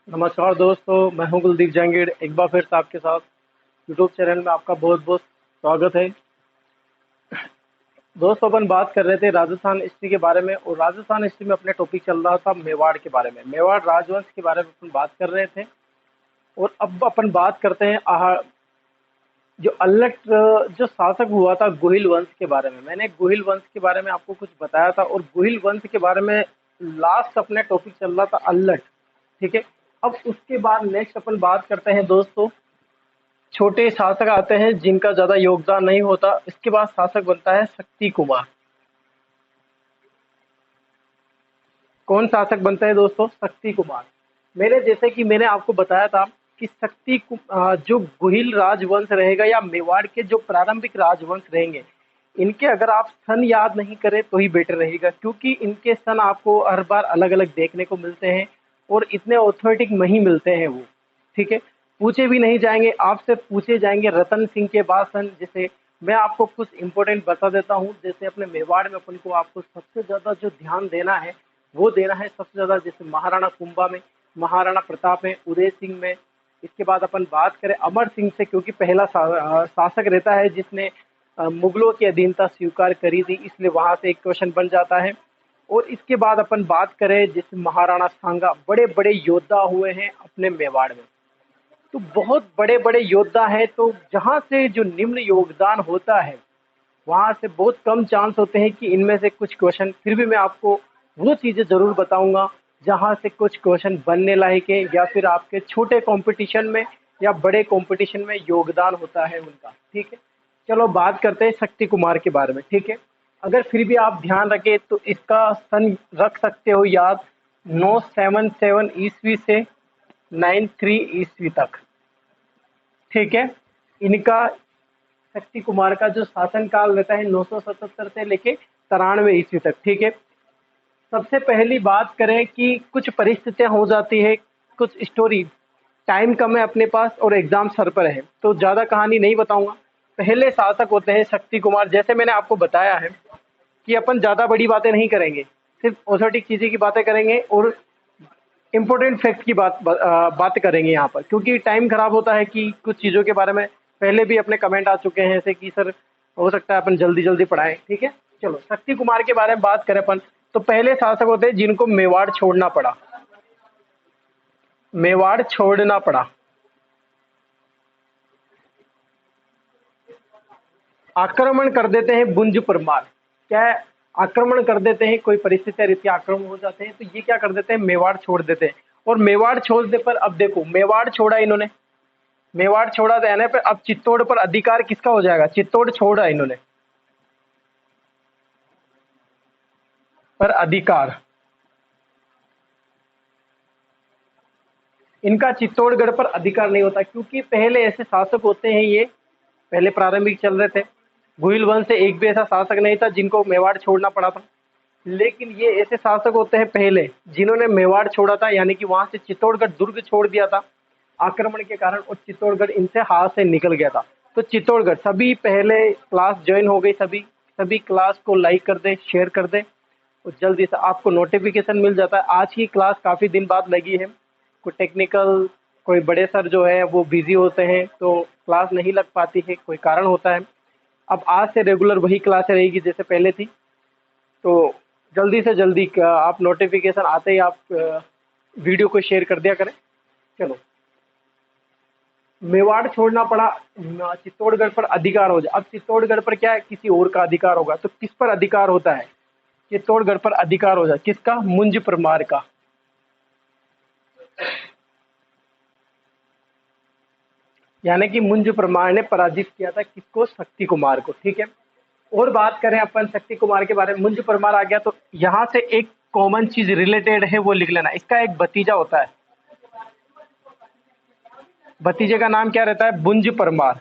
नमस्कार दोस्तों, मैं हूं कुलदीप जहांगीर। एक बार फिर से आपके साथ यूट्यूब चैनल में आपका बहुत बहुत स्वागत है। दोस्तों, अपन बात कर रहे थे राजस्थान हिस्ट्री के बारे में और राजस्थान हिस्ट्री में अपने टॉपिक चल रहा था मेवाड़ के बारे में। मेवाड़ राजवंश के बारे में अपन बात कर रहे थे और अब अपन बात करते हैं जो जो शासक हुआ था गुहिल वंश के बारे में। मैंने गुहिल वंश के बारे में आपको कुछ बताया था और गुहिल वंश के बारे में लास्ट अपने टॉपिक चल रहा था अल्लट। ठीक है। अब उसके बाद नेक्स्ट अपन बात करते हैं दोस्तों, छोटे शासक आते हैं जिनका ज्यादा योगदान नहीं होता। इसके बाद शासक बनता है शक्ति कुमार। कौन शासक बनता है दोस्तों? शक्ति कुमार। मेरे जैसे कि मैंने आपको बताया था कि जो गुहिल राजवंश रहेगा या मेवाड़ के जो प्रारंभिक राजवंश रहेंगे, इनके अगर आप सन याद नहीं करें तो ही बेटर रहेगा, क्योंकि इनके सन आपको हर बार अलग अलग देखने को मिलते हैं और इतने ऑथोरेटिक नहीं मिलते हैं वो। ठीक है। पूछे भी नहीं जाएंगे, आपसे पूछे जाएंगे रतन सिंह के बाद सन। जैसे मैं आपको कुछ इंपॉर्टेंट बता देता हूँ। जैसे अपने मेवाड़ में अपन को आपको सबसे ज्यादा जो ध्यान देना है वो देना है सबसे ज्यादा, जैसे महाराणा कुंभा में, महाराणा प्रताप में, उदय सिंह में। इसके बाद अपन बात करें अमर सिंह से, क्योंकि पहला शासक रहता है जिसने मुगलों की अधीनता स्वीकार करी थी, इसलिए वहां से एक क्वेश्चन बन जाता है। और इसके बाद अपन बात करें जैसे महाराणा सांगा, बड़े बड़े योद्धा हुए हैं अपने मेवाड़ में। तो बहुत बड़े बड़े योद्धा है, तो जहां से जो निम्न योगदान होता है वहां से बहुत कम चांस होते हैं कि इनमें से कुछ क्वेश्चन, फिर भी मैं आपको वो चीजें जरूर बताऊंगा जहां से कुछ क्वेश्चन बनने लायक है, या फिर आपके छोटे कंपटीशन में या बड़े कंपटीशन में योगदान होता है उनका। ठीक है। चलो बात करते हैं शक्ति कुमार के बारे में। ठीक है। अगर फिर भी आप ध्यान रखें तो इसका सन रख सकते हो याद, 977 ईस्वी से 93 ईस्वी तक। ठीक है। इनका शक्ति कुमार का जो शासन काल रहता है 977 से लेके 93 ईस्वी तक। ठीक है। सबसे पहली बात करें कि कुछ परिस्थितियां हो जाती है, कुछ स्टोरी, टाइम कम है अपने पास और एग्जाम सर पर है तो ज्यादा कहानी नहीं बताऊंगा। पहले शासक होते हैं शक्ति कुमार। जैसे मैंने आपको बताया है कि अपन ज्यादा बड़ी बातें नहीं करेंगे, सिर्फ ऑथेंटिक चीजें की बातें करेंगे और इम्पोर्टेंट फैक्ट की बात करेंगे यहाँ पर, क्योंकि टाइम खराब होता है कि कुछ चीज़ों के बारे में पहले भी अपने कमेंट आ चुके हैं ऐसे कि सर हो सकता है अपन जल्दी जल्दी पढ़ाएं। ठीक है। चलो शक्ति कुमार के बारे में बात करें अपन, तो पहले शासक होते हैं जिनको मेवाड़ छोड़ना पड़ा। मेवाड़ छोड़ना पड़ा। आक्रमण कर देते हैं बुंज परमार। क्या है? आक्रमण कर देते हैं, कोई परिस्थितियां रीति आक्रमण हो जाते हैं तो ये क्या कर देते हैं, मेवाड़ छोड़ देते हैं। और मेवाड़ छोड़ने पर अब देखो, मेवाड़ छोड़ा इन्होंने, मेवाड़ छोड़ा था यानी पर अब चित्तौड़ पर अधिकार किसका हो जाएगा? चित्तौड़ छोड़ा इन्होंने, पर अधिकार इनका चित्तौड़गढ़ पर अधिकार नहीं होता, क्योंकि पहले ऐसे शासक होते हैं, ये पहले प्रारंभिक चल रहे थे। गुहिल वंश से एक भी ऐसा शासक नहीं था जिनको मेवाड़ छोड़ना पड़ा था, लेकिन ये ऐसे शासक होते हैं पहले जिन्होंने मेवाड़ छोड़ा था, यानी कि वहां से चित्तौड़गढ़ दुर्ग छोड़ दिया था आक्रमण के कारण, और चित्तौड़गढ़ इनसे हाथ से निकल गया था। तो चित्तौड़गढ़, सभी पहले क्लास ज्वाइन हो गई, सभी सभी क्लास को लाइक कर दे, शेयर कर दे और जल्दी से आपको नोटिफिकेशन मिल जाता है। आज की क्लास काफ़ी दिन बाद लगी है, कोई टेक्निकल, कोई बड़े सर जो है वो बिजी होते हैं तो क्लास नहीं लग पाती है, कोई कारण होता है। अब आज से रेगुलर वही क्लास रहेगी जैसे पहले थी। तो जल्दी से जल्दी आप नोटिफिकेशन आते ही आप वीडियो को शेयर कर दिया करें। चलो, मेवाड़ छोड़ना पड़ा, चित्तौड़गढ़ पर अधिकार हो जाए। अब चित्तौड़गढ़ पर क्या है, किसी और का अधिकार होगा, तो किस पर अधिकार होता है? चित्तौड़गढ़ पर अधिकार हो जाए किसका? मुंज परमार का। यानी कि मुंज परमार ने पराजित किया था किसको? शक्ति कुमार को। ठीक है। और बात करें अपन शक्ति कुमार के बारे में, मुंज परमार आ गया तो यहाँ से एक कॉमन चीज रिलेटेड है वो लिख लेना। इसका एक भतीजा होता है, भतीजे का नाम क्या रहता है? बुंज परमार।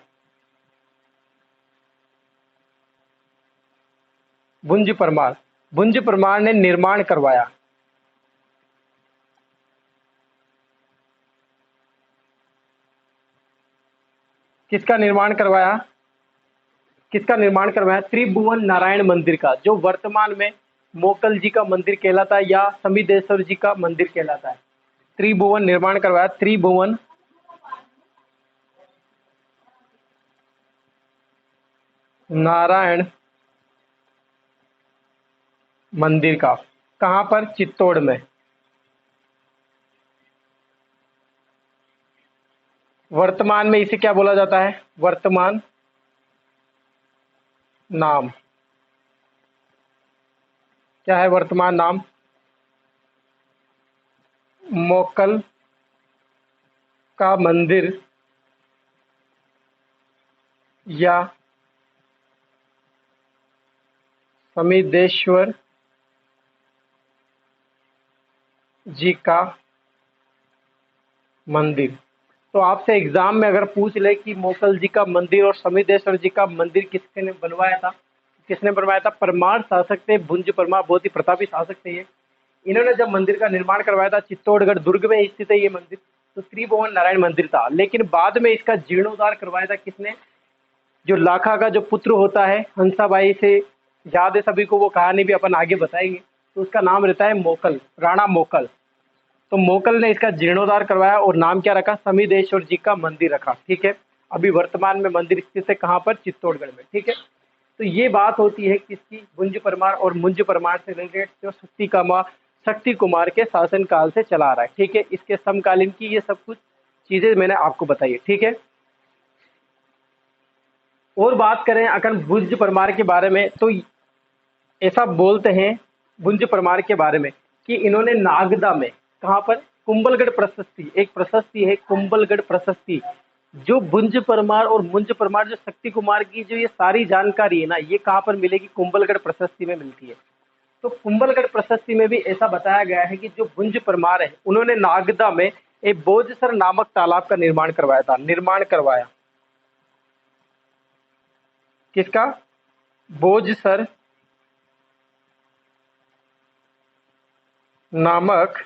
बुंज परमार, बुंज परमार ने निर्माण करवाया। किसका निर्माण करवाया? किसका निर्माण करवाया? त्रिभुवन नारायण मंदिर का, जो वर्तमान में मोकल जी का मंदिर कहलाता है या समीदेश्वर जी का मंदिर कहलाता है। त्रिभुवन निर्माण करवाया, त्रिभुवन नारायण मंदिर का। कहां पर? चित्तौड़ में। वर्तमान में इसे क्या बोला जाता है? वर्तमान नाम क्या है? वर्तमान नाम मोकल का मंदिर या समिदेश्वर जी का मंदिर। तो आपसे एग्जाम में अगर पूछ ले कि मोकल जी का मंदिर और समिदेश्वर जी का मंदिर किसने बनवाया था, किसने बनवाया था? परमार शासक थे, भुंज परमार, बहुत ही प्रतापी शासक थे ये। इन्होंने जब मंदिर का निर्माण करवाया था, चित्तौड़गढ़ दुर्ग में स्थित है ये मंदिर, तो त्रिभुवन नारायण मंदिर था। लेकिन बाद में इसका जीर्णोद्धार करवाया था किसने? जो लाखा का जो पुत्र होता है हंसाबाई से, याद है सभी को, वो कहानी भी अपन आगे बताएंगे। तो उसका नाम रहता है मोकल, राणा मोकल। तो मोकल ने इसका जीर्णोद्धार करवाया और नाम क्या रखा? समिदेश्वर जी का मंदिर रखा। ठीक है, अभी वर्तमान में मंदिर स्थित है कहाँ पर? चित्तौड़गढ़ में। ठीक है, तो ये बात होती है किसकी? भुंज परमार और मुंज परमार से रिलेटेड, जो शक्ति कुमार के शासन काल से चला आ रहा है। ठीक है, इसके समकालीन की ये सब कुछ चीजें मैंने आपको बताई है। ठीक है, और बात करें अगर भुंज परमार के बारे में, तो ऐसा बोलते हैं भुंज परमार के बारे में कि इन्होंने नागदा में, कहाँ पर? कुंभलगढ़ प्रशस्ति, एक प्रशस्ति है कुंभलगढ़ प्रशस्ति। जो भुंज परमार और मुंज परमार, जो शक्ति कुमार की जो ये सारी जानकारी है ना, ये कहाँ पर मिलेगी? कुंभलगढ़ प्रशस्ति में मिलती है। तो कुंभलगढ़ प्रशस्ति में भी ऐसा बताया गया है कि जो भुंज परमार है उन्होंने नागदा में एक बोझसर नामक तालाब का निर्माण करवाया था। निर्माण करवाया किसका? बोझसर नामक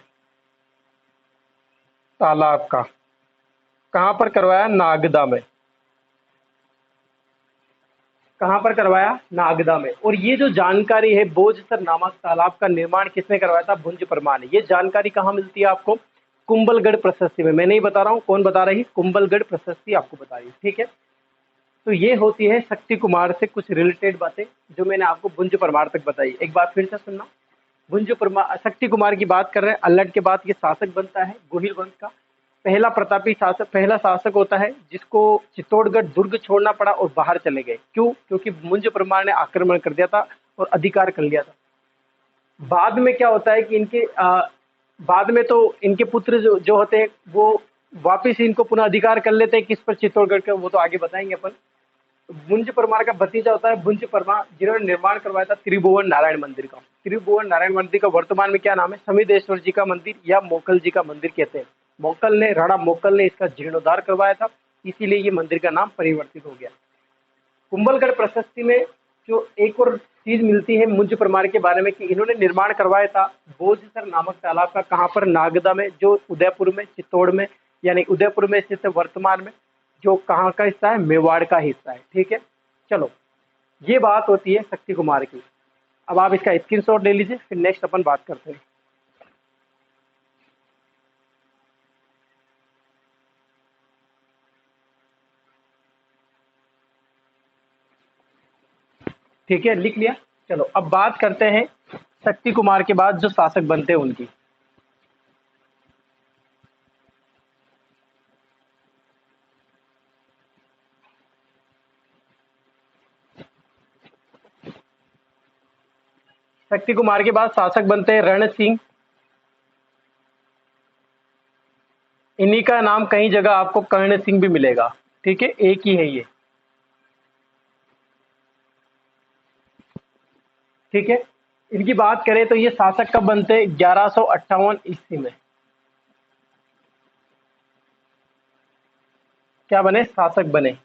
तालाब का। कहां पर करवाया? नागदा में। कहां पर करवाया? नागदा में। और ये जो जानकारी है बोझसर नामक तालाब का निर्माण किसने करवाया था? भुंज परमार ने। ये जानकारी कहाँ मिलती है आपको? कुंभलगढ़ प्रशस्ति में। मैं नहीं बता रहा हूँ, कौन बता रही है? कुंभलगढ़ प्रशस्ति आपको बता रही है। ठीक है, तो ये होती है शक्ति कुमार से कुछ रिलेटेड बातें जो मैंने आपको भुंज परमार तक बताई। एक बार फिर से सुनना। भुंज परमार, शक्ति कुमार की बात कर रहे हैं। अल्लड़ के बाद ये शासक बनता है गोहिल वंश का। पहला प्रतापी शासक, पहला शासक होता है जिसको चित्तौड़गढ़ दुर्ग छोड़ना पड़ा और बाहर चले गए। क्यों? क्योंकि भुंज परमार ने आक्रमण कर दिया था और अधिकार कर लिया था। बाद में क्या होता है कि बाद में तो इनके पुत्र जो होते हैं वो वापिस इनको पुनः अधिकार कर लेते हैं किस पर? चित्तौड़गढ़ का, वो तो आगे बताएंगे अपन। भुंज परमार का भतीजा होता है भुंज परमार, जिन्होंने निर्माण करवाया था त्रिभुवन नारायण मंदिर का। त्रिभुवन नारायण मंदिर का वर्तमान में क्या नाम है? समिदेश्वर जी का मंदिर या मोकल जी का मंदिर कहते हैं। मोकल ने, राणा मोकल ने इसका जीर्णोद्धार करवाया था, इसीलिए ये मंदिर का नाम परिवर्तित हो गया। कुंभलगढ़ प्रशस्ति में जो एक और चीज मिलती है मुंज परमार के बारे में कि इन्होंने निर्माण करवाया था बोझसर नामक तालाब का। कहाँ पर? नागदा में, जो उदयपुर में, चित्तौड़ में, यानी उदयपुर में स्थित है वर्तमान में, जो कहाँ का हिस्सा है? मेवाड़ का हिस्सा है। ठीक है, चलो, ये बात होती है शक्ति कुमार की। अब आप इसका स्क्रीनशॉट ले लीजिए, फिर नेक्स्ट अपन बात करते हैं। ठीक है, लिख लिया। चलो अब बात करते हैं शक्ति कुमार के बाद जो शासक बनते हैं उनकी। शक्ति कुमार के बाद शासक बनते हैं रण सिंह। इन्हीं का नाम कई जगह आपको कर्ण सिंह भी मिलेगा। ठीक है, एक ही है ये। ठीक है, इनकी बात करें तो ये शासक कब बनते हैं? 1158 ईस्वी में। क्या बने? शासक बने।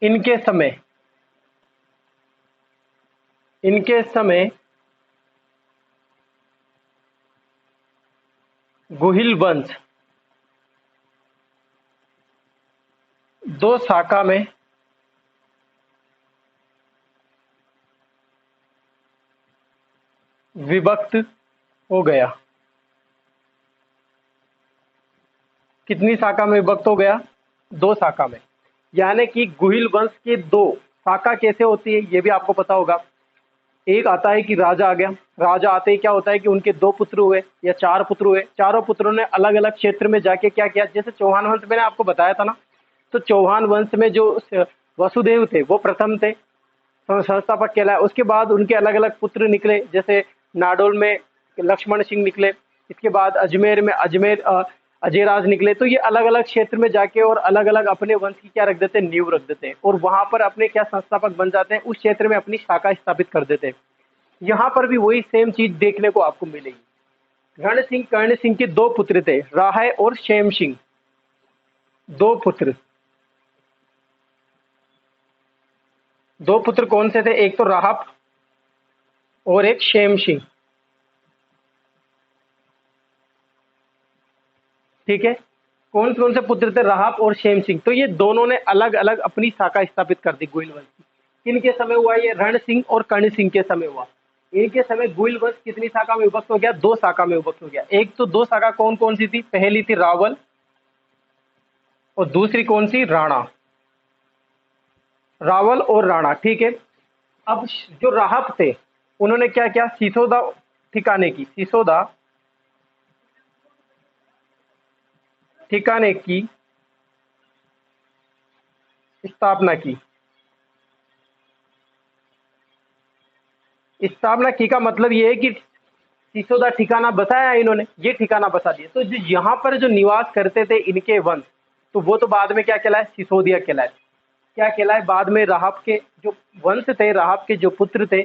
इनके समय, इनके समय गुहिल वंश दो शाखा में . विभक्त हो गया। कितनी शाखा में विभक्त हो गया? दो शाखा में। यानी कि गुहिल वंश के दो शाखा कैसे होती है ये भी आपको पता होगा। एक आता है कि राजा आ गया, राजा आते ही क्या होता है कि उनके दो पुत्र हुए या चार पुत्र हुए, चारों पुत्रों ने अलग अलग क्षेत्र में जाके क्या किया, जैसे चौहान वंश मैंने आपको बताया था ना, तो चौहान वंश में जो वसुदेव थे वो प्रथम थे, संस्थापक कहलाए। उसके बाद उनके अलग अलग पुत्र निकले, जैसे नाडोल में लक्ष्मण सिंह निकले, इसके बाद अजमेर में अजयराज निकले। तो ये अलग अलग क्षेत्र में जाके और अलग अलग अपने वंश की क्या रख देते हैं, नींव रख देते हैं, और वहां पर अपने क्या संस्थापक बन जाते हैं, उस क्षेत्र में अपनी शाखा स्थापित कर देते हैं। यहाँ पर भी वही सेम चीज देखने को आपको मिलेगी। रण सिंह कर्ण सिंह के दो पुत्र थे, राय और शेम सिंह, दो पुत्र। दो पुत्र कौन से थे? एक तो राहप और एक शेम सिंह। ठीक है, कौन से पुत्र थे? राहप और शेम सिंह। तो ये दोनों ने अलग अलग अपनी शाखा स्थापित कर दी गुहिल वंश की। किनके समय हुआ ये? रण सिंह और कर्ण सिंह के समय हुआ। इनके समय गुहिल वंश कितनी शाखा में विभक्त हो गया? दो शाखा में विभक्त हो गया। एक तो दो शाखा कौन कौन सी थी? पहली थी रावल और दूसरी कौन सी? राणा। रावल और राणा, ठीक है। अब जो राहप थे उन्होंने क्या किया? सिसोदा ठिकाने की, सिसोदा ठिकाने की स्थापना की। स्थापना की का मतलब ये है कि सिसोदा ठिकाना बसाया इन्होंने, ये ठिकाना बसा दिया। तो जो यहाँ पर जो निवास करते थे इनके वंश, तो वो तो बाद में क्या कहलाए? सिसोदिया कहलाए। क्या कहलाए बाद में? राहब के जो वंश थे, राहब के जो पुत्र थे,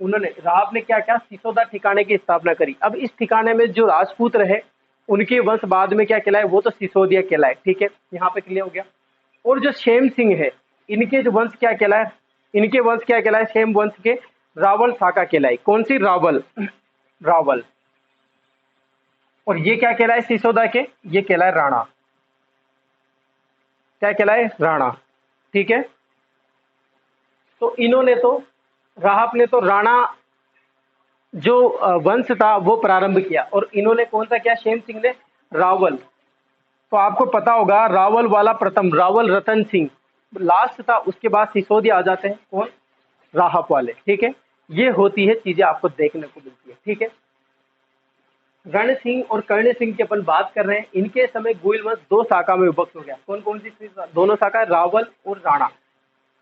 उन्होंने, राहब ने क्या किया? सिसोदा ठिकाने की स्थापना करी। अब इस ठिकाने में जो राजपूत रहे उनके वंश बाद में क्या कहलाए? वो तो सिसोदिया कहलाए। ठीक है, यहाँ पे क्लियर हो गया। और जो शेम सिंह है, इनके जो वंश क्या कहलाए? इनके वंश क्या कहलाए? शेम वंश के रावल शाखा कहलाई। कौन सी? रावल, रावल। और ये क्या कहलाए सिसोदा के? ये कहलाए राणा। क्या कहलाए? राणा। ठीक है, तो इन्होंने तो, राहब ने तो राणा जो वंश था वो प्रारंभ किया, और इन्होंने कौन सा किया? शेम सिंह ने रावल। तो आपको पता होगा रावल वाला प्रथम, रावल रतन सिंह लास्ट था, उसके बाद सिसोदिया आ जाते हैं। कौन? राहब वाले। ठीक है, ये होती है चीजें आपको देखने को मिलती है। ठीक है, रण सिंह और कर्ण सिंह की अपन बात कर रहे हैं। इनके समय गुहिल वंश दो शाखा में विभक्त हो गया। कौन कौन सी दोनों शाखा? रावल और राणा।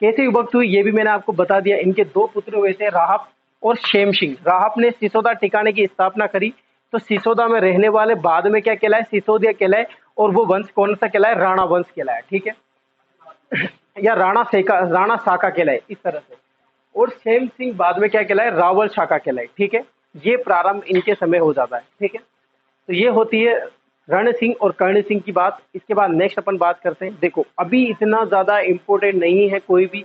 कैसे विभक्त हुई ये भी मैंने आपको बता दिया। इनके दो पुत्र हुए थे, राहब और शेम सिंह। राहब ने सिसोदा ठिकाने की स्थापना करी, तो सिसोदा में रहने वाले बाद में क्या कहलाए? सिसोदिया कहलाए। और वो वंश कौन सा कहलाए? राणा वंश कहलाया। ठीक है, या राणा शाखा कहलाए, इस तरह से। और शेम सिंह बाद में क्या कहलाए? रावल शाखा कहलाए। ठीक है, ये प्रारंभ इनके समय हो जाता है। ठीक है, तो ये होती है रण सिंह और कर्ण सिंह की बात। इसके बाद नेक्स्ट अपन बात करते हैं। देखो अभी इतना ज्यादा इम्पोर्टेंट नहीं है कोई भी,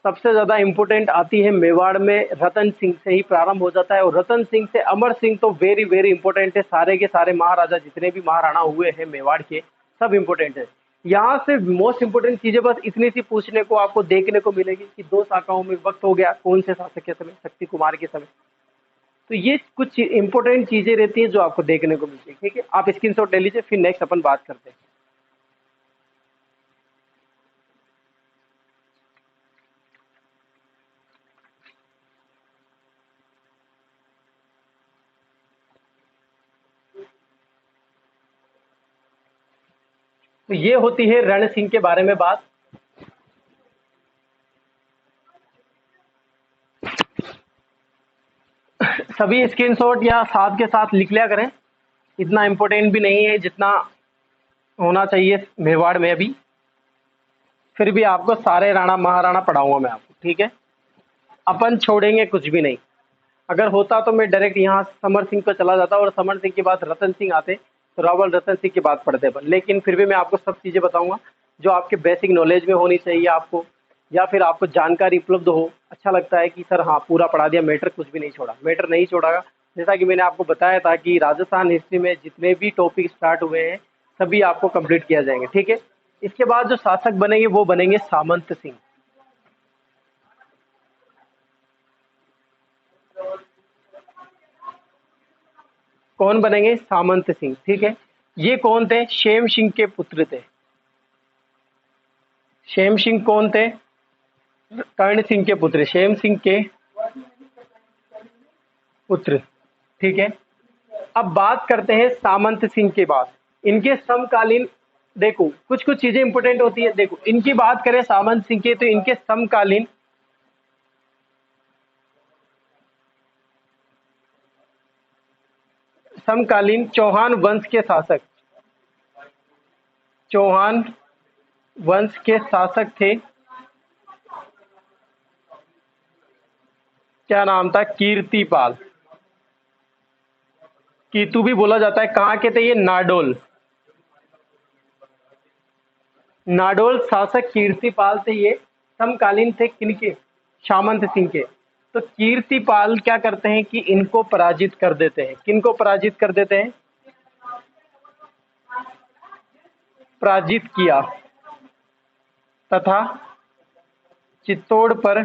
सबसे ज्यादा इम्पोर्टेंट आती है मेवाड़ में, रतन सिंह से ही प्रारंभ हो जाता है। और रतन सिंह से अमर सिंह तो वेरी वेरी इंपॉर्टेंट है। सारे के सारे महाराजा जितने भी महाराणा हुए हैं मेवाड़ के, सब इम्पोर्टेंट है। यहाँ से मोस्ट इम्पोर्टेंट चीजें बस इतनी सी पूछने को आपको देखने को मिलेगी कि दो शाखाओं में वक्त हो गया, कौन से शासक के समय? शक्ति कुमार के समय। तो ये कुछ इंपॉर्टेंट चीजें रहती हैं जो आपको देखने को मिलती है। ठीक है, आप स्क्रीनशॉट ले लीजिए, फिर नेक्स्ट अपन बात करते हैं। तो ये होती है रण सिंह के बारे में बात। सभी स्क्रीनशॉट या साथ के साथ लिख लिया करें, इतना इम्पोर्टेंट भी नहीं है जितना होना चाहिए मेवाड़ में अभी। फिर भी आपको सारे राणा महाराणा पढ़ाऊंगा मैं आपको। ठीक है, अपन छोड़ेंगे कुछ भी नहीं। अगर होता तो मैं डायरेक्ट यहाँ समर सिंह पे चला जाता और समर सिंह के बाद रतन सिंह आते, तो रावल रतन सिंह की बात पढ़ते अपन। लेकिन फिर भी मैं आपको सब चीज़ें बताऊंगा जो आपके बेसिक नॉलेज में होनी चाहिए आपको, या फिर आपको जानकारी उपलब्ध हो। अच्छा लगता है कि सर हाँ पूरा पढ़ा दिया, मैटर कुछ भी नहीं छोड़ा, मैटर नहीं छोड़ा। जैसा कि मैंने आपको बताया था कि राजस्थान हिस्ट्री में जितने भी टॉपिक स्टार्ट हुए हैं सभी आपको कंप्लीट किया जाएंगे। ठीक है, इसके बाद जो शासक बनेंगे वो बनेंगे सामंत सिंह। कौन बनेंगे? सामंत सिंह। ठीक है, ये कौन थे? शेम सिंह के पुत्र थे। शेम सिंह कौन थे? कर्ण सिंह के पुत्र, शेम सिंह के पुत्र। ठीक है, अब बात करते हैं सामंत सिंह के बाद। इनके समकालीन, देखो कुछ कुछ चीजें इंपॉर्टेंट होती है। देखो इनकी बात करें सामंत सिंह के, तो इनके समकालीन चौहान वंश के शासक, चौहान वंश के शासक थे। क्या नाम था? कीर्तिपाल। कीतु भी बोला जाता है। कहाँ के थे ये? नाडोल। नाडोल शासक कीर्तिपाल थे। ये समकालीन थे किनके? सामंत सिंह के। तो कीर्तिपाल क्या करते हैं कि इनको पराजित कर देते हैं। किनको पराजित कर देते हैं? पराजित किया तथा चित्तौड़ पर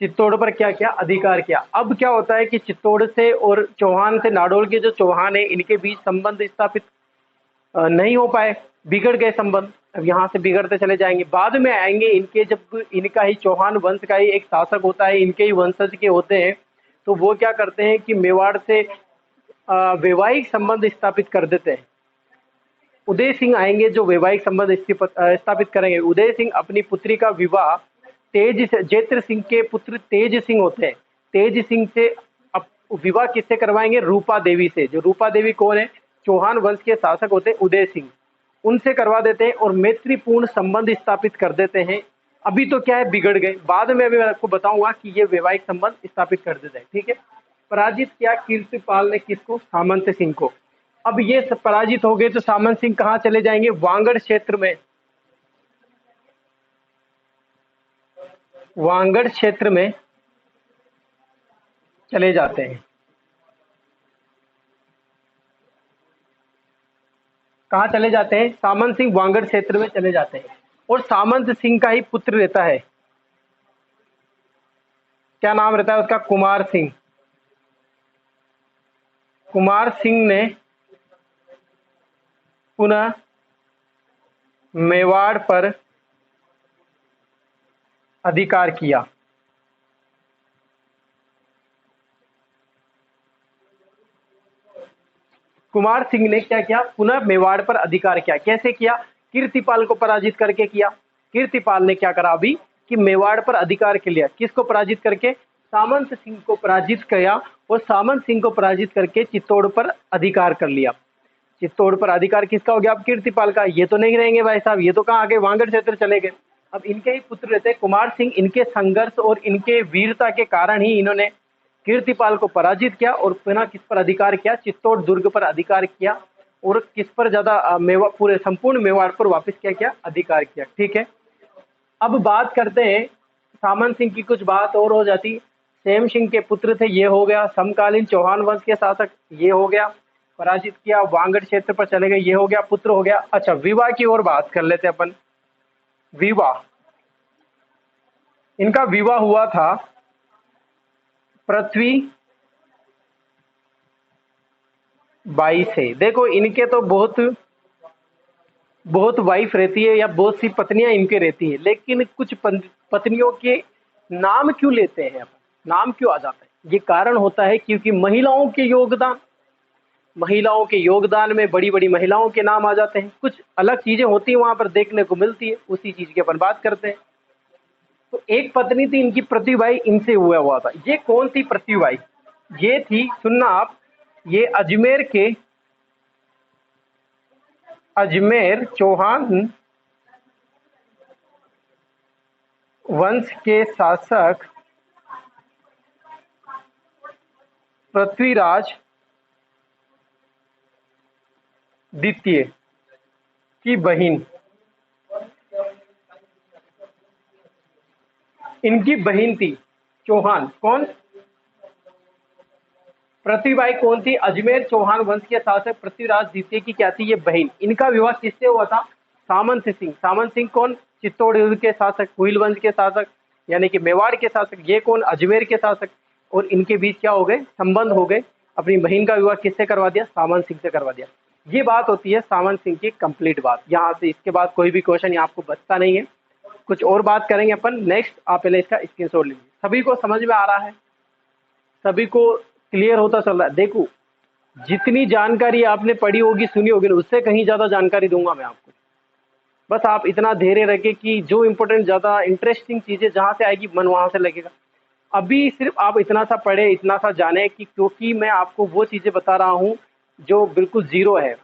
चित्तौड़ पर क्या किया? अधिकार किया। अब क्या होता है कि चित्तौड़ से और चौहान से, नाडोल के जो चौहान है, इनके बीच संबंध स्थापित नहीं हो पाए, बिगड़ गए संबंध। अब यहाँ से बिगड़ते चले जाएंगे, बाद में आएंगे इनके, जब इनका ही चौहान वंश का ही एक शासक होता है, इनके ही वंशज के होते हैं, तो वो क्या करते हैं कि मेवाड़ से वैवाहिक संबंध स्थापित कर देते हैं। उदय सिंह आएंगे जो वैवाहिक संबंध स्थापित करेंगे। उदय सिंह अपनी पुत्री का विवाह तेज से, जैत्र सिंह के पुत्र तेज सिंह होते हैं, तेज सिंह से विवाह किससे करवाएंगे? रूपा देवी से। जो रूपा देवी कौन है? चौहान वंश के शासक होते हैं उदय सिंह, उनसे करवा देते हैं और मैत्रीपूर्ण संबंध स्थापित कर देते हैं। अभी तो क्या है, बिगड़ गए, बाद में अभी मैं आपको बताऊंगा कि ये वैवाहिक संबंध स्थापित कर देते हैं। ठीक है, पराजित किया कीर्तिपाल ने किसको? सामंत सिंह को। अब ये सब पराजित हो गए तो सामंत सिंह कहाँ चले जाएंगे? वांगड़ क्षेत्र में, वांगड़ क्षेत्र में चले जाते हैं। कहाँ चले जाते हैं? सामंत सिंह वांगड़ क्षेत्र में चले जाते हैं। और सामंत सिंह का ही पुत्र रहता है। क्या नाम रहता है उसका? कुमार सिंह। कुमार सिंह ने पुनः मेवाड़ पर अधिकार किया। कुमार सिंह ने क्या किया? पुनः मेवाड़ पर अधिकार किया। कैसे किया? कीर्तिपाल को पराजित करके किया। कीर्तिपाल ने क्या करा अभी कि मेवाड़ पर अधिकार कर लिया। किसको पराजित करके? सामंत सिंह को पराजित किया। और सामंत सिंह को पराजित करके चित्तौड़ पर अधिकार कर लिया। चित्तौड़ पर अधिकार किसका हो गया? अब कीर्तिपाल का। ये तो नहीं रहेंगे भाई साहब, ये तो कहाँ आ गए? वांगड़ क्षेत्र चले गए। अब इनके ही पुत्र रहते कुमार सिंह। इनके संघर्ष और इनके वीरता के कारण ही इन्होंने कीर्तिपाल को पराजित किया और पुनः किस पर अधिकार किया? चित्तौड़ दुर्ग पर अधिकार किया। और किस पर ज्यादा? मेवा, पूरे संपूर्ण मेवाड़ पर वापस क्या किया? अधिकार किया। ठीक है, अब बात करते हैं सामंत सिंह की। कुछ बात और हो जाती। सेम सिंह के पुत्र थे, ये हो गया। समकालीन चौहान वंश के शासक, ये हो गया। पराजित किया, वांगड़ क्षेत्र पर चले गए, ये हो गया। पुत्र हो गया। अच्छा, विवाह की ओर बात कर लेते हैं अपन। विवाह, इनका विवाह हुआ था पृथ्वी बाई से। देखो इनके तो बहुत बहुत वाइफ रहती है या बहुत सी पत्नियां इनके रहती है, लेकिन कुछ पत्नियों के नाम क्यों लेते हैं अपन? नाम क्यों आ जाता है? ये कारण होता है क्योंकि महिलाओं के योगदान में बड़ी बड़ी महिलाओं के नाम आ जाते हैं। कुछ अलग चीजें होती है वहां पर देखने को मिलती है, उसी चीज की अपन बात करते हैं। तो एक पत्नी थी इनकी पृथ्वीबाई, इनसे हुआ था। ये कौन थी पृथ्वीबाई? ये थी, सुनना आप, ये अजमेर चौहान वंश के शासक पृथ्वीराज द्वितीय की बहन। इनकी बहन थी चौहान। कौन? पृथ्वीबाई कौन थी? अजमेर चौहान वंश के शासक पृथ्वीराज द्वितीय की क्या थी? ये बहन। इनका विवाह किससे हुआ था? सामंत सिंह। सामंत सिंह कौन? चित्तौड़ युग के शासक, हुइल वंश के शासक, यानी कि मेवाड़ के शासक। ये कौन? अजमेर के शासक। और इनके बीच क्या हो गए? संबंध हो गए। अपनी बहन का विवाह किससे करवा दिया? सामंत सिंह से करवा दिया। ये बात होती है सामंत सिंह की कंप्लीट बात। यहाँ से इसके बाद कोई भी क्वेश्चन यहाँ आपको बचता नहीं है। कुछ और बात करेंगे अपन नेक्स्ट। आप पहले इसका स्क्रीनशॉट लीजिए। सभी को समझ में आ रहा है? सभी को क्लियर होता चल रहा है? देखो, जितनी जानकारी आपने पढ़ी होगी, सुनी होगी ना, उससे कहीं ज्यादा जानकारी दूंगा मैं आपको। बस आप इतना धैर्य रखें कि जो इंपॉर्टेंट ज्यादा इंटरेस्टिंग चीजें जहां से आएगी मन वहां से लगेगा। अभी सिर्फ आप इतना सा पढ़े, इतना सा जाने कि क्योंकि मैं आपको वो चीजें बता रहा हूँ जो बिल्कुल जीरो है।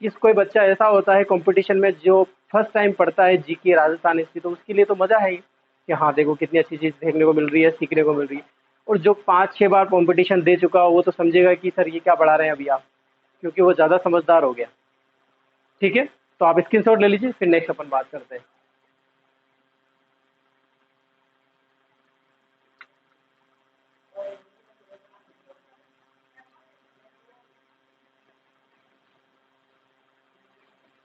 किस कोई बच्चा ऐसा होता है कंपटीशन में जो फर्स्ट टाइम पढ़ता है जीके राजस्थान हिस्ट्री, तो उसके लिए तो मजा है ही कि हाँ देखो कितनी अच्छी चीज देखने को मिल रही है, सीखने को मिल रही है। और जो 5-6 बार कंपटीशन दे चुका हो वो तो समझेगा कि सर ये क्या पढ़ा रहे हैं अभी आप, क्योंकि वो ज्यादा समझदार हो गया। ठीक है, तो आप स्क्रीनशॉट ले लीजिए, फिर नेक्स्ट अपन बात करते हैं।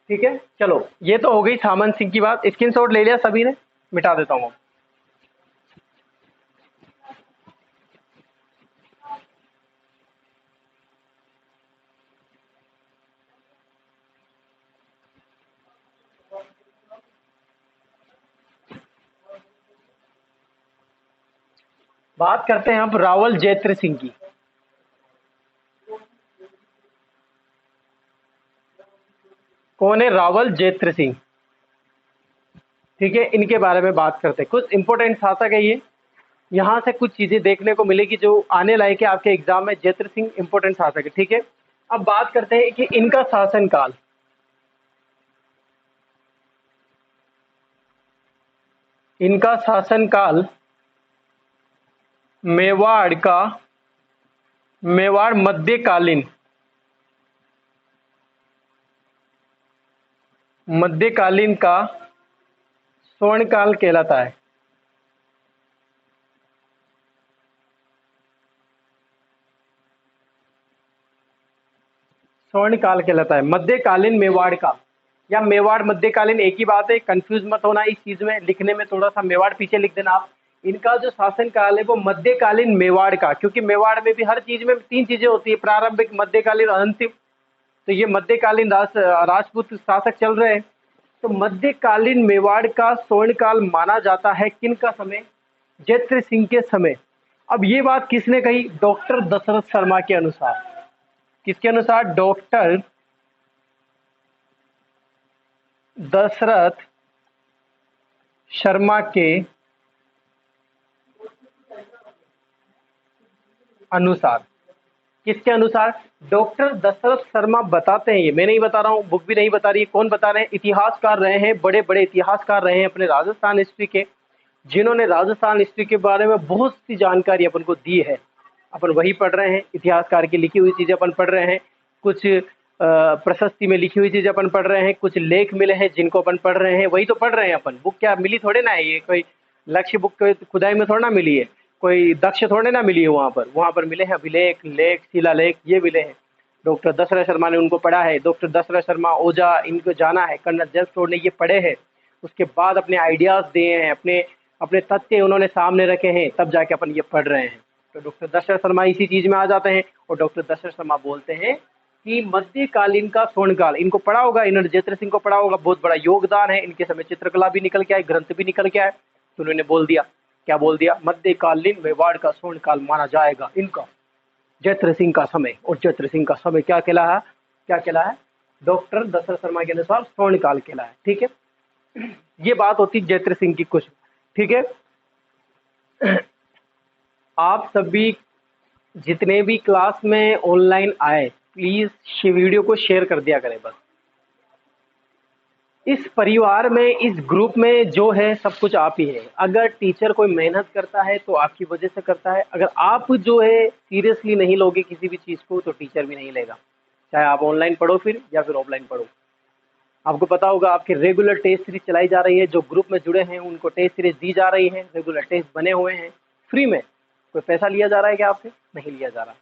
ठीक है, चलो ये तो हो गई सामंत सिंह की बात। स्क्रीनशॉट ले लिया सभी ने? मिटा देता हूँ। बात करते हैं अब रावल जैत्र सिंह की। कौन है रावल जैत्र सिंह? ठीक है, इनके बारे में बात करते हैं। कुछ इंपॉर्टेंट शासक है ये। यहाँ से कुछ चीजें देखने को मिलेगी जो आने लायक है आपके एग्जाम में। जैत्र सिंह इंपॉर्टेंट शासक है। ठीक है, अब बात करते हैं कि इनका शासनकाल। इनका शासनकाल मेवाड़ का, मेवाड़ मध्यकालीन, मध्यकालीन का स्वर्णकाल कहलाता है। स्वर्णकाल कहलाता है मध्यकालीन मेवाड़ का, या मेवाड़ मध्यकालीन एक ही बात है। कंफ्यूज मत होना इस चीज में, लिखने में थोड़ा सा मेवाड़ पीछे लिख देना आप। इनका जो शासन काल है वो मध्यकालीन मेवाड़ का, क्योंकि मेवाड़ में भी हर चीज में 3 चीजें होती है, प्रारंभिक, मध्यकालीन और अंतिम। तो ये मध्यकालीन राजपूत शासक चल रहे हैं। तो मध्यकालीन मेवाड़ का स्वर्णकाल माना जाता है किन का समय? जैत्र सिंह के समय। अब ये बात किसने कही? डॉक्टर दशरथ शर्मा के अनुसार। किसके अनुसार? डॉक्टर दशरथ शर्मा के अनुसार। किसके अनुसार? डॉक्टर दशरथ शर्मा बताते हैं। ये मैं नहीं बता रहा हूँ, बुक भी नहीं बता रही है। कौन बता रहे हैं? इतिहासकार रहे हैं, बड़े बड़े इतिहासकार रहे हैं अपने राजस्थान हिस्ट्री के, जिन्होंने राजस्थान हिस्ट्री के बारे में बहुत सी जानकारी अपन को दी है। अपन वही पढ़ रहे हैं, इतिहासकार की लिखी हुई चीजें अपन पढ़ रहे हैं। कुछ प्रशस्ति में लिखी हुई चीजें अपन पढ़ रहे हैं, कुछ लेख मिले हैं जिनको अपन पढ़ रहे हैं, वही तो पढ़ रहे हैं अपन। बुक क्या मिली थोड़े ना है, ये कोई लक्ष्य बुक खुदाई में थोड़ा ना मिली है, कोई दक्ष थोड़े ना मिली है। वहां पर मिले हैं अभिलेख, लेख, शिलालेख, ये मिले हैं। डॉक्टर दशरथ शर्मा ने उनको पढ़ा है। डॉक्टर दशरथ शर्मा ओझा, इनको जाना है। कर्नल जसफोर्ड ने ये पढ़े हैं। उसके बाद अपने आइडियाज दिए हैं, अपने अपने तथ्य उन्होंने सामने रखे हैं, तब जाके अपन ये पढ़ रहे हैं। तो डॉक्टर दशरथ शर्मा इसी चीज में आ जाते हैं। और डॉक्टर दशरथ शर्मा बोलते हैं कि मध्यकालीन का स्वर्णकाल, इनको पढ़ा होगा, इन्होंने जैत्र सिंह को पढ़ा होगा, बहुत बड़ा योगदान है इनके समय। चित्रकला भी निकल के आए, ग्रंथ भी निकल के आए। तो उन्होंने बोल दिया, क्या बोल दिया? मध्यकालीन मेवाड़ का स्वर्णकाल माना जाएगा इनका, जैत्र सिंह का समय। और जैत्र सिंह का समय क्या कहला है? क्या कहला है? डॉक्टर दशरथ शर्मा के अनुसार स्वर्णकाल कहला है। ठीक है, ये बात होती जैत्र सिंह की कुछ। ठीक है, आप सभी जितने भी क्लास में ऑनलाइन आए, प्लीज वीडियो को शेयर कर दिया करें। बस इस परिवार में, इस ग्रुप में जो है सब कुछ आप ही है। अगर टीचर कोई मेहनत करता है तो आपकी वजह से करता है। अगर आप जो है सीरियसली नहीं लोगे किसी भी चीज को, तो टीचर भी नहीं लेगा। चाहे आप ऑनलाइन पढ़ो फिर या फिर ऑफलाइन पढ़ो। आपको पता होगा आपके रेगुलर टेस्ट सीरीज चलाई जा रही है। जो ग्रुप में जुड़े हैं उनको टेस्ट सीरीज दी जा रही है, रेगुलर टेस्ट बने हुए हैं फ्री में। कोई पैसा लिया जा रहा है क्या आपसे? नहीं लिया जा रहा।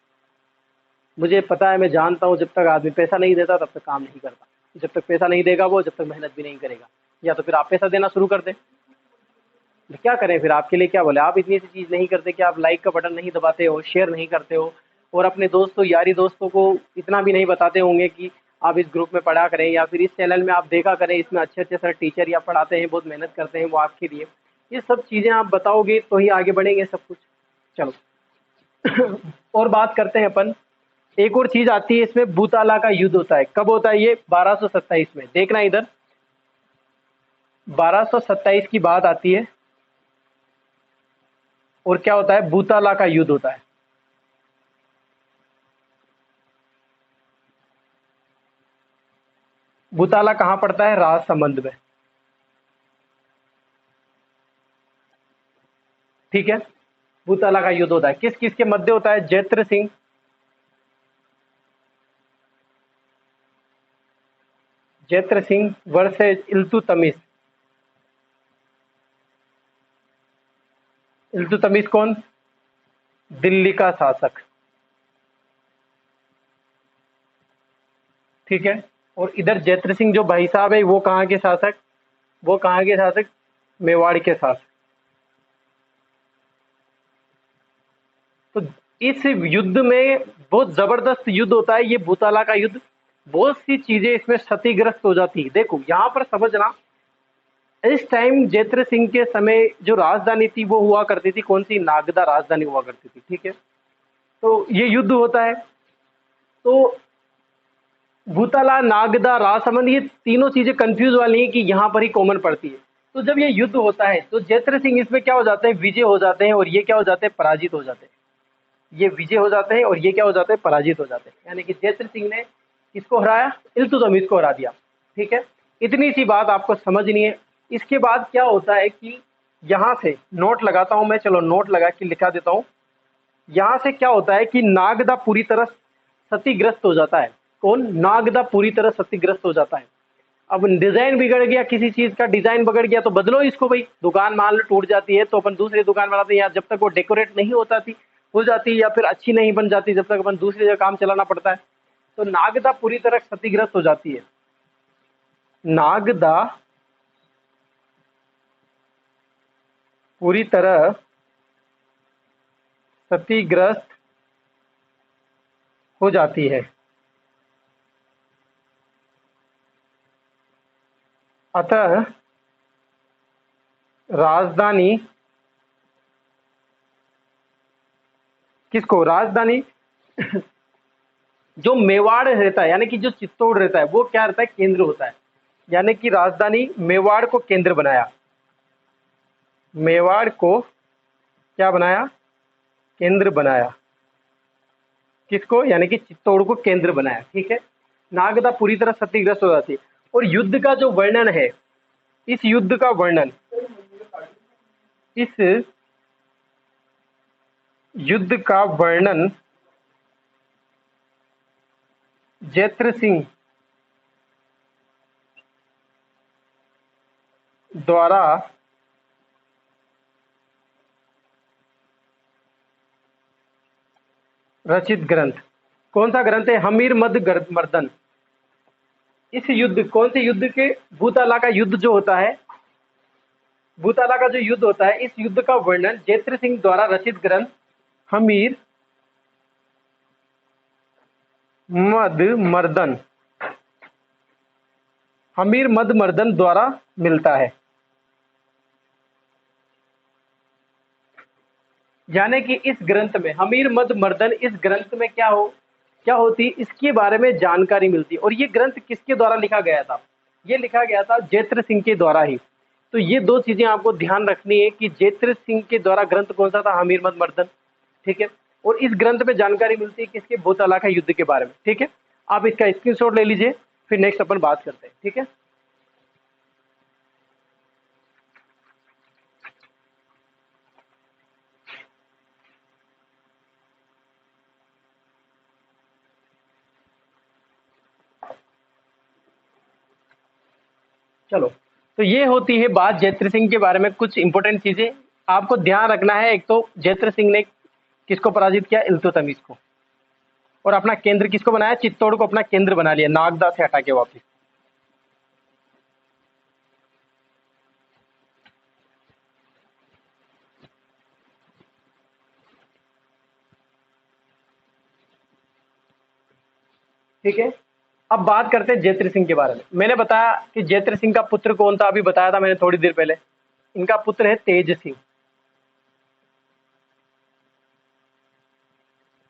मुझे पता है, मैं जानता हूँ, जब तक आदमी पैसा नहीं देता तब तक काम नहीं करता। जब तक पैसा नहीं देगा वो, जब तक मेहनत भी नहीं करेगा। या तो फिर आप पैसा देना शुरू कर दें। तो क्या करें फिर, आपके लिए क्या बोले। आप इतनी सी चीज़ नहीं करते कि आप लाइक का बटन नहीं दबाते हो, शेयर नहीं करते हो, और अपने दोस्तों यारी दोस्तों को इतना भी नहीं बताते होंगे कि आप इस ग्रुप में पढ़ा करें, या फिर इस चैनल में आप देखा करें, इसमें अच्छे अच्छे सर टीचर या पढ़ाते हैं, बहुत मेहनत करते हैं वो आपके लिए। ये सब चीज़ें आप बताओगे तो ही आगे बढ़ेंगे सब कुछ। चलो और बात करते हैं अपन। एक और चीज आती है इसमें, भूताला का युद्ध होता है। कब होता है ये? 1227 में। देखना इधर, 1227 की बात आती है, और क्या होता है? भूताला का युद्ध होता है। भूताला कहां पड़ता है? राजसमंद में। ठीक है, भूताला का युद्ध होता है। किस किस के मध्य होता है? जैत्र सिंह, जैत्र सिंह वर्सेस इल्तुतमिश। इल्तुतमिश कौन? दिल्ली का शासक। ठीक है, और इधर जैत्र सिंह जो भाई साहब है, वो कहाँ के शासक? वो कहाँ के शासक? मेवाड़ के शासक। तो इस युद्ध में बहुत जबरदस्त युद्ध होता है ये भूताला का युद्ध। बहुत सी चीजें इसमें क्षतिग्रस्त हो जाती है। देखो यहाँ पर समझना, इस टाइम जैत्र सिंह के समय जो राजधानी थी वो हुआ करती थी, कौन सी? नागदा राजधानी हुआ करती थी। ठीक है, तो ये युद्ध होता है। तो भूताला, नागदा, राजसमंद, ये तीनों चीजें कंफ्यूज वाली हैं कि यहाँ पर ही कॉमन पड़ती है। तो जब ये युद्ध होता है तो जैत्र सिंह इसमें क्या हो जाते हैं? विजय हो जाते हैं, और ये क्या हो जाते हैं? पराजित हो जाते हैं। ये विजय हो जाते हैं और ये क्या हो जाते हैं? पराजित हो जाते हैं। यानी कि जैत्र सिंह ने किसको हराया? इल्तुतमिश को हरा दिया। ठीक है, इतनी सी बात आपको समझनी है। इसके बाद क्या होता है कि यहाँ से नोट लगाता हूं मैं, चलो नोट लगा के लिखा देता हूं। यहाँ से क्या होता है कि नागदा पूरी तरह क्षतिग्रस्त हो जाता है। कौन? नागदा पूरी तरह क्षतिग्रस्त हो जाता है। अब डिजाइन बिगड़ गया, किसी चीज का डिजाइन बिगड़ गया तो बदलो इसको भाई। दुकान मान लो टूट जाती है तो अपन दूसरी दुकान बनाते हैं, या जब तक वो डेकोरेट नहीं होता थी हो जाती, या फिर अच्छी नहीं बन जाती, जब तक अपन दूसरी जगह काम चलाना पड़ता है। तो नागदा पूरी तरह क्षतिग्रस्त हो जाती है। नागदा पूरी तरह क्षतिग्रस्त हो जाती है। अतः राजधानी, किसको? राजधानी जो मेवाड़ रहता है, यानी कि जो चित्तौड़ रहता है, वो क्या रहता है? केंद्र होता है। यानी कि राजधानी मेवाड़ को केंद्र बनाया। मेवाड़ को क्या बनाया? केंद्र बनाया। किसको? यानी कि चित्तौड़ को केंद्र बनाया। ठीक है, नागदा पूरी तरह क्षतिग्रस्त हो जाती है। और युद्ध का जो वर्णन है, इस युद्ध का वर्णन, इस युद्ध का वर्णन जैत्र सिंह द्वारा रचित ग्रंथ। कौन सा ग्रंथ है? हमीर मद मर्दन। इस युद्ध, कौन से युद्ध के? भूताला का युद्ध जो होता है, भूताला का जो युद्ध होता है, इस युद्ध का वर्णन जैत्र सिंह द्वारा रचित ग्रंथ हमीर मद मर्दन, हमीर मद मर्दन द्वारा मिलता है। यानी कि इस ग्रंथ में, हमीर मद मर्दन, इस ग्रंथ में क्या होती, इसके बारे में जानकारी मिलती। और ये ग्रंथ किसके द्वारा लिखा गया था? ये लिखा गया था जैत्र सिंह के द्वारा ही। तो ये दो चीजें आपको ध्यान रखनी है कि जैत्र सिंह के द्वारा ग्रंथ कौन सा था? हमीर मद मर्दन। ठीक है, और इस ग्रंथ में जानकारी मिलती है किसके? भूताला का युद्ध के बारे में। ठीक है, आप इसका स्क्रीनशॉट ले लीजिए, फिर नेक्स्ट अपन बात करते हैं। ठीक है, चलो। तो ये होती है बात जैत्र सिंह के बारे में। कुछ इंपॉर्टेंट चीजें आपको ध्यान रखना है। एक तो जैत्र सिंह ने किसको पराजित किया? इल्तुतमिश को। और अपना केंद्र किसको बनाया, चित्तौड़ को अपना केंद्र बना लिया, नागदा से हटा के वापिस। ठीक है, अब बात करते हैं जयत्र सिंह के बारे में। मैंने बताया कि जयत्र सिंह का पुत्र कौन था, अभी बताया था मैंने थोड़ी देर पहले। इनका पुत्र है तेज सिंह।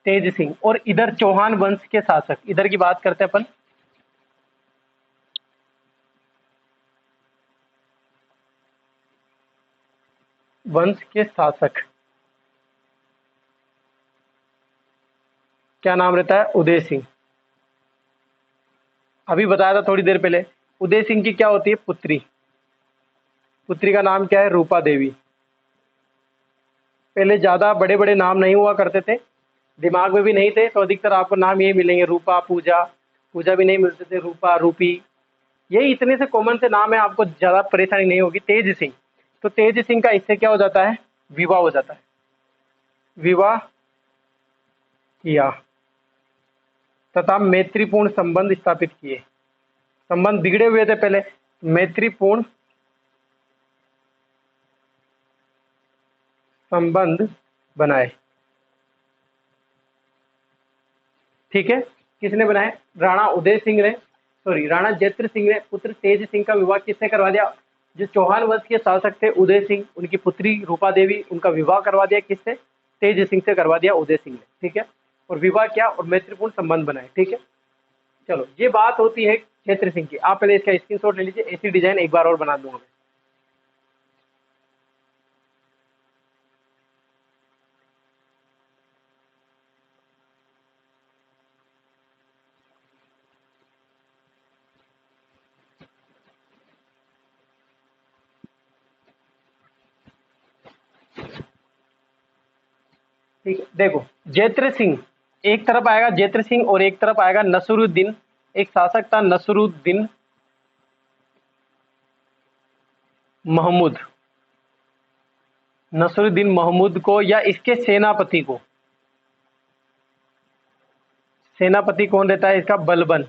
तेज सिंह, और इधर चौहान वंश के शासक, इधर की बात करते हैं अपन। वंश के शासक क्या नाम रहता है, उदय सिंह। अभी बताया था थोड़ी देर पहले, उदय सिंह की क्या होती है, पुत्री। पुत्री का नाम क्या है, रूपा देवी। पहले ज्यादा बड़े बड़े नाम नहीं हुआ करते थे, दिमाग में भी नहीं थे, तो अधिकतर आपको नाम यही मिलेंगे, रूपा, पूजा। पूजा भी नहीं मिलते थे, रूपा, रूपी, यही इतने से कॉमन से नाम है, आपको ज्यादा परेशानी नहीं होगी। तेज सिंह, तो तेज सिंह का इससे क्या हो जाता है, विवाह हो जाता है। विवाह किया तथा मैत्रीपूर्ण संबंध स्थापित किए। संबंध बिगड़े हुए थे पहले, मैत्रीपूर्ण संबंध बनाए। ठीक है, किसने बनाए, राणा उदय सिंह ने, सॉरी राणा जयत्र सिंह ने पुत्र तेज सिंह का विवाह किससे करवा दिया, जो चौहान वंश के शासक थे उदय सिंह, उनकी पुत्री रूपा देवी, उनका विवाह करवा दिया किससे, तेज सिंह से करवा दिया उदय सिंह ने। ठीक है, और विवाह किया और मैत्रीपूर्ण संबंध बनाए। ठीक है, चलो ये बात होती है क्षेत्र सिंह की। आप पहले इसका स्क्रीनशॉट ले लीजिए, ऐसी डिजाइन एक बार और बना दूंगा मैं। ठीक है, देखो जैत्र सिंह, एक तरफ आएगा जैत्र सिंह और एक तरफ आएगा नसरुद्दीन। एक शासक था नसरुद्दीन महमूद। नसरुद्दीन महमूद को या इसके सेनापति को, सेनापति कौन रहता है इसका, बलबन।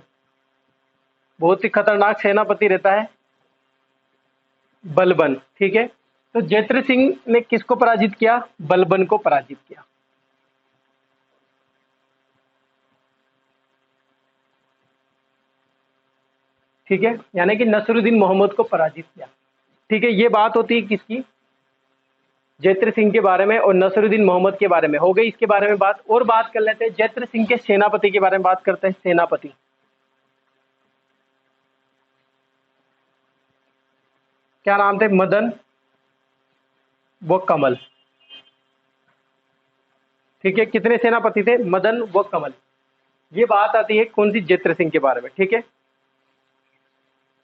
बहुत ही खतरनाक सेनापति रहता है बलबन। ठीक है, तो जैत्र सिंह ने किसको पराजित किया, बलबन को पराजित किया। ठीक है, यानी कि नसरुद्दीन मोहम्मद को पराजित किया। ठीक है, ये बात होती है किसकी, जैत्र सिंह के बारे में और नसरुद्दीन मोहम्मद के बारे में हो गई। इसके बारे में बात और बात कर लेते हैं, जैत्र सिंह के सेनापति के बारे में बात करते हैं। सेनापति क्या नाम थे, मदन व कमल। ठीक है, कितने सेनापति थे, मदन व कमल। ये बात आती है कौन सी, जैत्र सिंह के बारे में। ठीक है,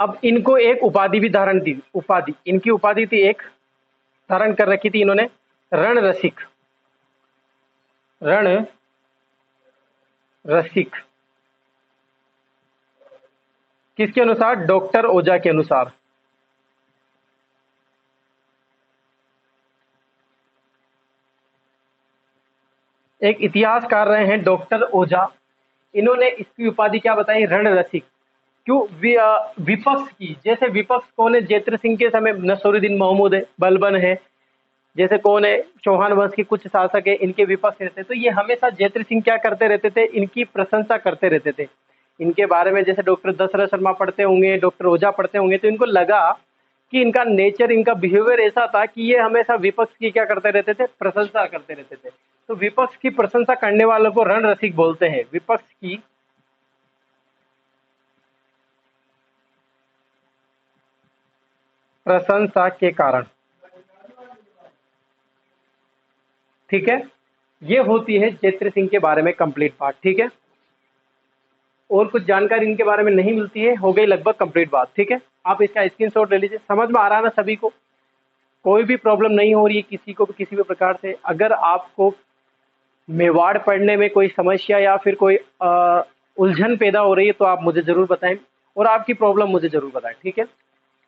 अब इनको एक उपाधि भी धारण थी, उपाधि, इनकी उपाधि थी एक, धारण कर रखी थी इन्होंने, रण रसिक। रण रसिक किसके अनुसार, डॉक्टर ओझा के अनुसार। एक इतिहासकार रहे हैं डॉक्टर ओझा, इन्होंने इसकी उपाधि क्या बताई, रण रसिक। क्यों, विपक्ष की, जैसे विपक्ष कौन है, जैत्र सिंह के समय नसरुद्दीन महमूद है, बलबन है, जैसे कौन है, चौहान वंश के कुछ शासक है, इनके विपक्ष रहते, तो ये हमेशा जैत्र सिंह क्या करते रहते थे, इनकी प्रशंसा करते रहते थे। इनके बारे में जैसे डॉक्टर दशरथ शर्मा पढ़ते होंगे, डॉक्टर ओझा पढ़ते होंगे, तो इनको लगा कि इनका नेचर, इनका बिहेवियर ऐसा था कि ये हमेशा विपक्ष की क्या करते रहते थे, प्रशंसा करते रहते थे। तो विपक्ष की प्रशंसा करने वालों को रण रसिक बोलते हैं, विपक्ष की प्रशंसा के कारण। ठीक है, ये होती है जैत्र सिंह के बारे में कंप्लीट पार्ट। ठीक है, और कुछ जानकारी इनके बारे में नहीं मिलती है, हो गई लगभग कंप्लीट बात। ठीक है, आप इसका स्क्रीनशॉट ले लीजिए। समझ में आ रहा है ना सभी को, कोई भी प्रॉब्लम नहीं हो रही है किसी को भी किसी भी प्रकार से। अगर आपको मेवाड़ पढ़ने में कोई समस्या या फिर कोई उलझन पैदा हो रही है तो आप मुझे जरूर बताएं, और आपकी प्रॉब्लम मुझे जरूर बताएं। ठीक है,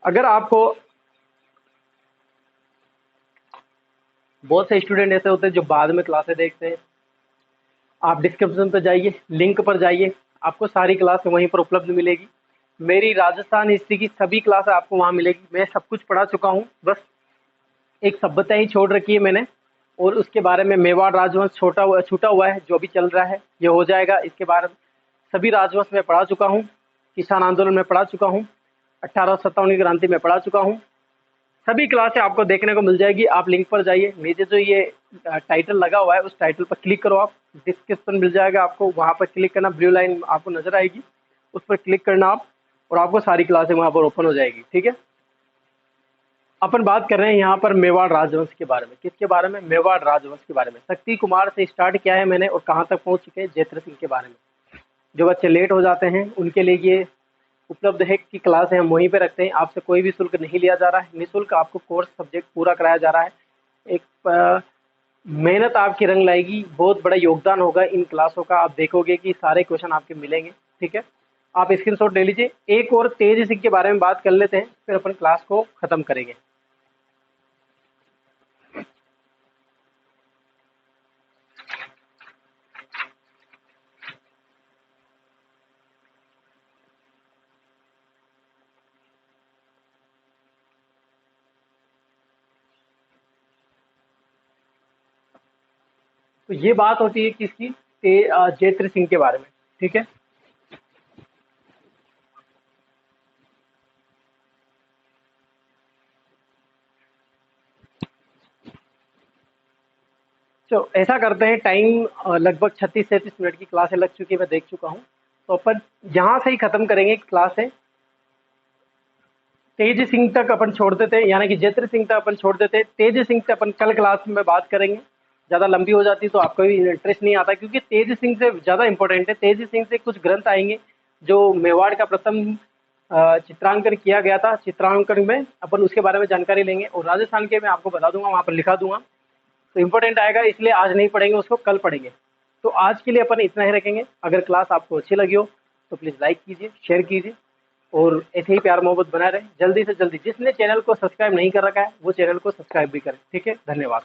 अगर आपको, बहुत से स्टूडेंट ऐसे होते हैं जो बाद में क्लासें देखते हैं, आप डिस्क्रिप्शन पर जाइए, लिंक पर जाइए, आपको सारी क्लास वहीं पर उपलब्ध मिलेगी। मेरी राजस्थान हिस्ट्री की सभी क्लास आपको वहाँ मिलेगी। मैं सब कुछ पढ़ा चुका हूँ, बस एक सभ्यता ही छोड़ रखी है मैंने। और उसके बारे में मेवाड़ राजवंश छूटा हुआ है जो भी चल रहा है, ये हो जाएगा। इसके बारे में सभी राजवंश में पढ़ा चुका हूँ, किसान आंदोलन में पढ़ा चुका हूँ, 1857 की क्रांति में पढ़ा चुका हूँ। सभी क्लासें आपको देखने को मिल जाएगी। आप लिंक पर जाइए, नीचे जो ये टाइटल लगा हुआ है उस टाइटल पर क्लिक करो, आप डिस्क्रिप्शन मिल जाएगा आपको, वहाँ पर क्लिक करना, ब्लू लाइन आपको नजर आएगी, उस पर क्लिक करना आप, और आपको सारी क्लासें वहाँ पर ओपन हो जाएगी। ठीक है, अपन बात कर रहे हैं यहाँ पर मेवाड़ राजवंश के बारे में। किसके बारे में? मेवाड़ राजवंश के बारे में। शक्ति कुमार से स्टार्ट किया है मैंने और कहाँ तक पहुँच चुके हैं, जयद्रथ सिंह के बारे में। जो बच्चे लेट हो जाते हैं उनके लिए ये उपलब्ध है कि क्लासें हम वहीं पे रखते हैं, आपसे कोई भी शुल्क नहीं लिया जा रहा है, निःशुल्क आपको कोर्स सब्जेक्ट पूरा कराया जा रहा है। एक मेहनत आपकी रंग लाएगी, बहुत बड़ा योगदान होगा इन क्लासों का। आप देखोगे कि सारे क्वेश्चन आपके मिलेंगे। ठीक है, आप स्क्रीनशॉट ले लीजिए। एक और तेज सिंह के बारे में बात कर लेते हैं, फिर अपन क्लास को खत्म करेंगे। तो ये बात होती है किसकी? जयद्रथ सिंह के बारे में। ठीक है, तो ऐसा करते हैं, टाइम लगभग 36-37 मिनट की क्लास लग चुकी है, मैं देख चुका हूँ। तो अपन यहाँ से ही खत्म करेंगे क्लास है। तेज सिंह तक अपन छोड़ देते हैं, यानी कि जयद्रथ सिंह तक अपन छोड़ देते हैं। तेज सिंह से अपन कल क्लास में बात करेंगे। ज़्यादा लंबी हो जाती तो आपको भी इंटरेस्ट नहीं आता, क्योंकि तेज सिंह से ज़्यादा इंपॉर्टेंट है। तेज सिंह से कुछ ग्रंथ आएंगे जो मेवाड़ का प्रथम चित्रांकन किया गया था, चित्रांकन में अपन उसके बारे में जानकारी लेंगे। और राजस्थान के मैं आपको बता दूंगा, वहाँ पर लिखा दूंगा, तो इम्पोर्टेंट आएगा, इसलिए आज नहीं पढ़ेंगे उसको, कल पढ़ेंगे। तो आज के लिए अपन इतना ही रखेंगे। अगर क्लास आपको अच्छी लगी हो तो प्लीज़ लाइक कीजिए, शेयर कीजिए, और ऐसे ही प्यार मोहब्बत बना रहे। जल्दी से जल्दी जिसने चैनल को सब्सक्राइब नहीं कर रखा है वो चैनल को सब्सक्राइब भी करें। ठीक है, धन्यवाद।